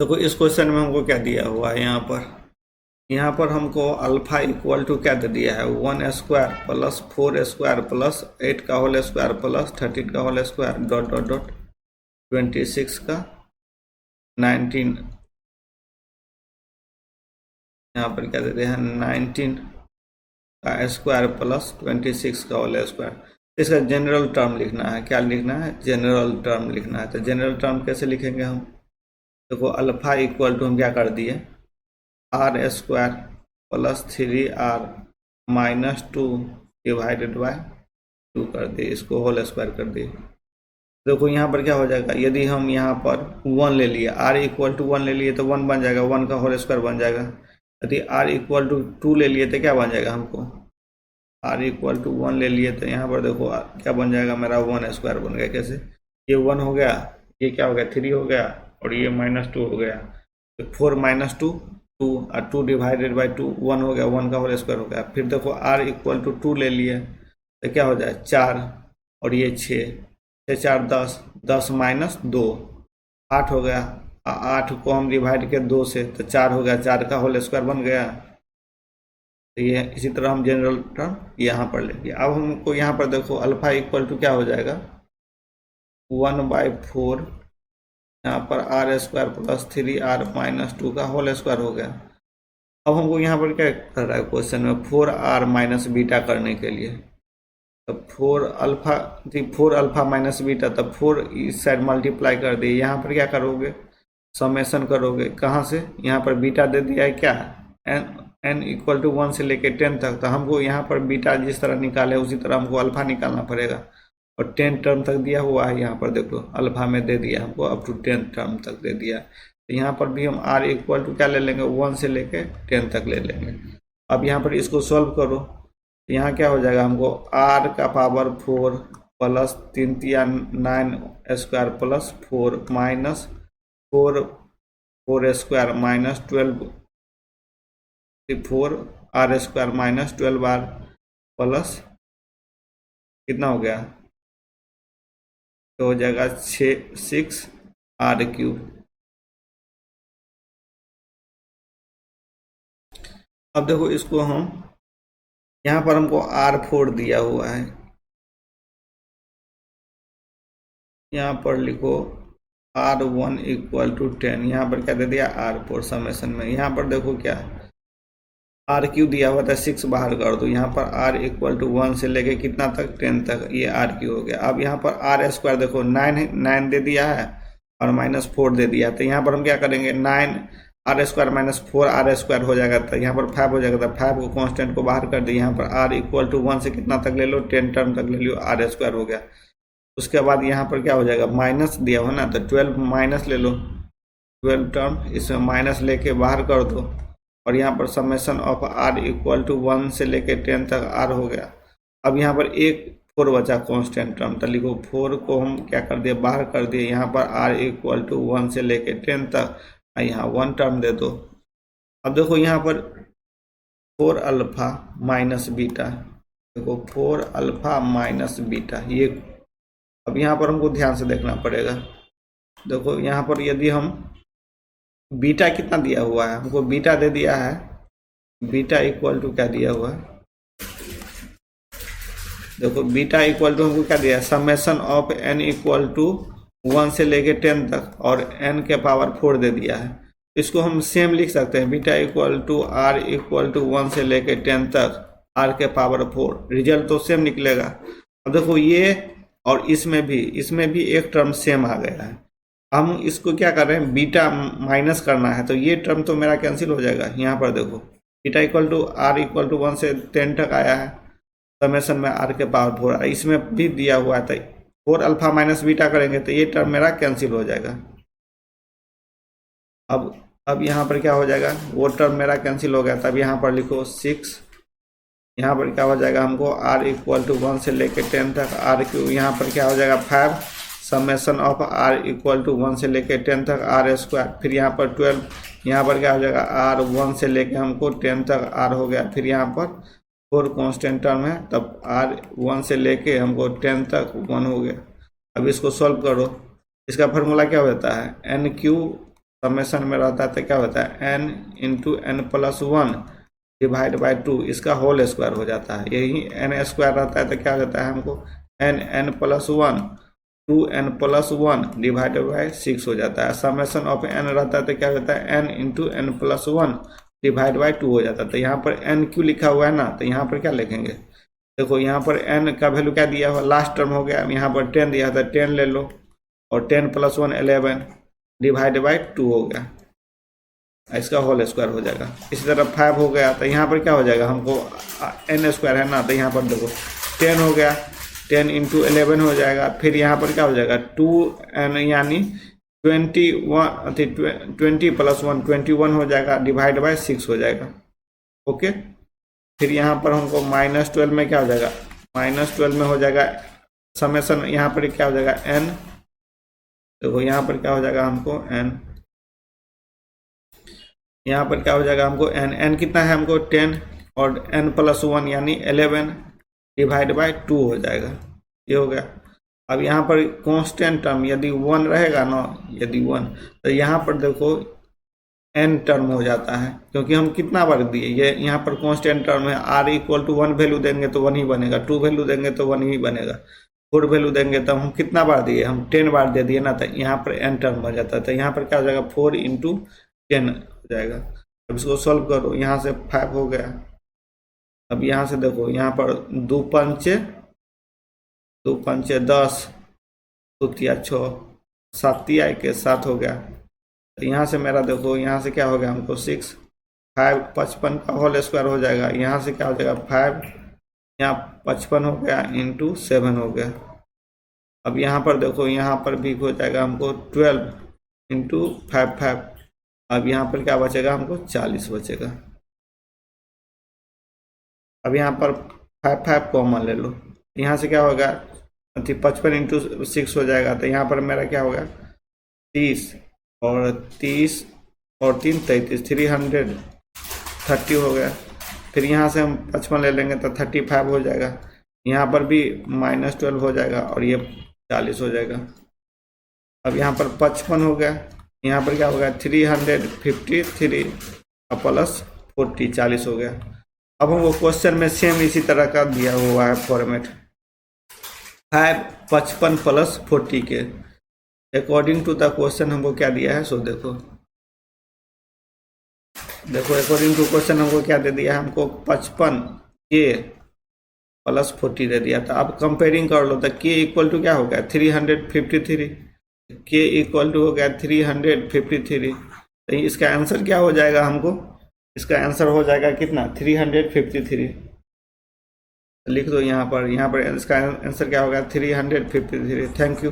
देखो इस क्वेश्चन में हमको क्या दिया हुआ है, यहाँ पर हमको अल्फा इक्वल टू क्या दे दिया है, 1² प्लस 4² प्लस 8 का होल स्क्वायर प्लस 13 का whole square dot dot dot 26 का 19, यहाँ पर क्या देते हैं 19 का स्क्वायर प्लस 26 का होल स्क्वायर। इसका जनरल टर्म लिखना है, क्या लिखना है, जनरल टर्म लिखना है। तो जनरल टर्म कैसे लिखेंगे हम, देखो अल्फा इक्वल टू हम क्या कर दिए, r² plus 3r minus 2 divided by 2 कर दिए, इसको होल स्क्वायर कर दिए। देखो यहाँ पर क्या हो जाएगा, यदि हम यहाँ पर 1 ले लिए, r इक्वल टू 1 ले लिए तो 1 बन जाएगा, 1 का होल स्क्वायर बन जाएगा। यदि r इक्वल टू 2 ले लिए तो क्या बन जाएगा, हमको r इक्वल टू 1 ले लिए तो यहाँ पर देखो क्या बन जाएगा, मेरा 1² बन गया। कैसे, ये 1 हो गया, ये क्या हो गया 3 हो गया, और ये -2 हो गया। तो 4 - 2 2 और 2 डिवाइडेड बाई 2 1 हो गया, 1 का होल स्क्वायर हो गया। फिर देखो r इक्वल टू 2 ले लिए तो क्या हो जाए 4, और ये 6 4 10 10 माइनस 2 8 हो गया। 8 को हम डिवाइड किया 2 से तो 4 हो गया, 4 का होल स्क्वायर बन गया। तो ये इसी तरह हम जनरल टर्म यहाँ पर लेंगे। अब हमको यहाँ पर देखो अल्फा इक्वल टू क्या हो जाएगा 1/4, यहाँ पर r² प्लस 3r माइनस 2 का होल स्क्वायर हो गया। अब हमको यहाँ पर क्या कर रहा है क्वेश्चन में 4r माइनस बीटा करने के लिए, तो 4 अल्फा माइनस बीटा, तब 4 इस साइड मल्टीप्लाई कर दिए, यहाँ पर क्या करोगे समेशन करोगे, कहाँ से, यहाँ पर बीटा दे दिया है क्या n इक्वल टू 1 से लेके 10 तक। तो हमको यहाँ पर बीटा जिस तरह निकाले उसी तरह हमको अल्फा निकालना पड़ेगा, और 10 टर्म तक दिया हुआ है, यहाँ पर देखो अल्फा में दे दिया हमको अप टू 10 टर्म तक दे दिया। तो यहाँ पर भी हम r इक्वल टू क्या ले लेंगे 1 से लेके 10 तक ले लेंगे। अब यहाँ पर इसको सॉल्व करो, तो यहाँ क्या हो जाएगा हमको r का पावर 4 प्लस 3 या 9² plus 4 minus 4² minus 12 4r² minus 12r plus कितना हो गया, तो हो जाएगा 6r³। अब देखो इसको हम यहाँ पर हमको r4 दिया हुआ है, यहाँ पर लिखो r1 इक्वल टू 10, यहाँ पर क्या दे दिया r4 समेशन में। यहाँ पर देखो क्या r³ दिया हुआ था 6 बाहर कर दो, यहाँ पर r इक्वल टू 1 से लेके कितना तक 10 तक, ये r³ हो गया। अब यहाँ पर r² देखो 9 दे दिया है और -4 दे दिया, तो यहाँ पर हम क्या करेंगे 9r² माइनस 4r² हो जाएगा, तो यहाँ पर 5 हो जाएगा। तो 5 को कांस्टेंट को बाहर कर दिए, यहाँ पर r इक्वल टू 1 से कितना तक ले लो 10 टर्म तक ले लो, r² हो गया। उसके बाद यहाँ पर क्या हो जाएगा माइनस दिया हो ना, तो 12 माइनस ले लो, 12 टर्म इसमें माइनस लेके बाहर कर दो, और यहाँ पर summation of r equal to 1 से लेके 10 तक r हो गया। अब यहाँ पर एक 4 बचा कांस्टेंट टर्म, तो लिखो 4 को हम क्या कर दिए बाहर कर दिए, यहाँ पर r इक्वल टू 1 से लेके 10 तक, यहाँ 1 टर्म दे दो। अब देखो यहाँ पर 4 अल्फा माइनस बीटा, देखो 4 अल्फा माइनस बीटा, ये अब यहाँ पर हमको ध्यान से देखना पड़ेगा। देखो यहाँ पर यदि हम बीटा कितना दिया हुआ है, हमको बीटा दे दिया है, बीटा इक्वल टू क्या दिया हुआ है, देखो बीटा इक्वल टू हमको क्या दिया है summation of n equal to 1 से लेके 10 तक, और n के पावर 4 दे दिया है। इसको हम सेम लिख सकते हैं, beta equal to r equal to 1 से लेके 10 तक r के पावर 4, रिजल्ट तो सेम निकलेगा। अब देखो ये और इसमें भी एक टर्म सेम आ गया है। हम इसको क्या कर रहे हैं बीटा माइनस करना है, तो ये टर्म तो मेरा कैंसिल हो जाएगा। यहाँ पर देखो beta equal to r equal to 1 से 10 तक आया है, समेशन में r के पावर 4 आया, इसमें भी दिया हुआ है, तो 4 अल्फा माइनस बीटा करेंगे तो ये टर्म मेरा कैंसिल हो जाएगा। अब यहाँ पर क्या हो जाएगा, वो टर्म मेरा कैंसिल हो गया, तब यहाँ पर लिखो 6, यहाँ पर क्या हो जाएगा हमको r इक्वल टू 1 से लेके 10 तक r³, यहाँ पर क्या हो जाएगा 5 summation of r equal to 1 से लेके 10 तक r², फिर यहाँ पर 12, यहाँ पर क्या हो जाएगा r1 से लेके हमको 10 तक r हो गया, फिर यहाँ पर 4 कांस्टेंट टर्म है, तब r1 से लेके हमको 10 तक 1 हो गया। अब इसको सॉल्व करो, इसका फार्मूला क्या होता है n³ समेशन में रहता है तो क्या होता है n into n plus one divide by 2, इसका होल स्क्वायर हो जाता है। यही n स्क्वायर रहता है तो क्या होता है हमको n plus one 2n plus one divide by 6 हो जाता है। समेशन ऑफ n रहता है तो क्या होता है n into n plus one divide by 2 हो जाता है। तो यहाँ पर n क्यों लिखा हुआ है ना, तो यहाँ पर क्या लिखेंगे, देखो यहाँ पर n का वैल्यू क्या दिया हुआ, लास्ट टर्म हो गया, यहाँ पर 10 दिया था 10 ले लो, और 10 प्लस वन 11 डिवाइड बाई 2 हो गया, इसका होल स्क्वायर हो जाएगा। इसी तरह 5 हो गया, तो यहाँ पर क्या हो जाएगा, हमको n स्क्वायर है ना, तो यहाँ पर देखो 10 हो गया, 10 इंटू 11 हो जाएगा, फिर यहाँ पर क्या हो जाएगा 2n यानी 20 प्लस वन 21 हो जाएगा, डिवाइड बाई 6 हो जाएगा। ओके, फिर यहाँ पर हमको -12 में क्या हो जाएगा, -12 में हो जाएगा समेशन, यहाँ पर क्या हो जाएगा n, देखो यहाँ पर क्या हो जाएगा हमको n, यहाँ पर क्या हो जाएगा हमको n कितना है हमको 10 और n प्लस वन यानी 11 डिवाइड बाई 2 हो जाएगा, ये हो गया। अब यहाँ पर कांस्टेंट टर्म यदि 1 रहेगा ना, यदि 1, तो यहाँ पर देखो n टर्म हो जाता है, क्योंकि हम कितना बार दिए, ये यहाँ पर कांस्टेंट टर्म है, r इक्वल टू 1 वैल्यू देंगे तो 1 ही बनेगा, 2 वैल्यू देंगे तो 1 ही बनेगा, 4 वैल्यू देंगे तो हम कितना बार दिए, हम 10 बार दे दिए ना, तो यहाँ पर n टर्म बन जाता है। तो यहाँ पर क्या हो जाएगा 4 इंटू 10 हो जाएगा। अब इसको सॉल्व करो, यहाँ से 5 हो गया, अब यहाँ से देखो यहाँ पर 2 पंचे 10, 2 तिया 6, 7 तिया 7 हो गया। तो यहाँ से मेरा देखो यहाँ से क्या हो गया हमको 6, 5 55 का होल स्क्वायर हो जाएगा, यहाँ से क्या हो जाएगा 5, यहाँ 55 हो गया इंटू 7 हो गया। अब यहाँ पर देखो यहाँ पर भी हो जाएगा हमको 12 इंटू 5। अब यहाँ पर क्या बचेगा हमको 40 बचेगा। अब यहाँ पर 5 कॉमन ले लो, यहाँ से क्या होगा 55 इंटू 6 हो जाएगा, तो यहाँ पर मेरा क्या होगा 30 और 3 33 330 हो गया। फिर यहाँ से हम 55 ले लेंगे तो 35 हो जाएगा, यहाँ पर भी -12 हो जाएगा और ये 40 हो जाएगा। अब यहाँ पर 55 हो गया, यहाँ पर क्या होगा 353 प्लस 40 40 हो गया। अब हमको क्वेश्चन में सेम इसी तरह का दिया हुआ है फॉर्मेट, 5 55 प्लस 40 के अकॉर्डिंग टू द क्वेश्चन हमको क्या दिया है। सो देखो अकॉर्डिंग टू क्वेश्चन हमको क्या दे दिया है, हमको 55 के प्लस 40 दे दिया था। अब कंपेयरिंग कर लो तो के इक्वल टू क्या हो गया 353, के इक्वल टू हो गया 353। तो इसका आंसर क्या हो जाएगा हमको, इसका आंसर हो जाएगा कितना 353। लिख दो यहाँ पर इसका आंसर क्या होगा 353। Thank you.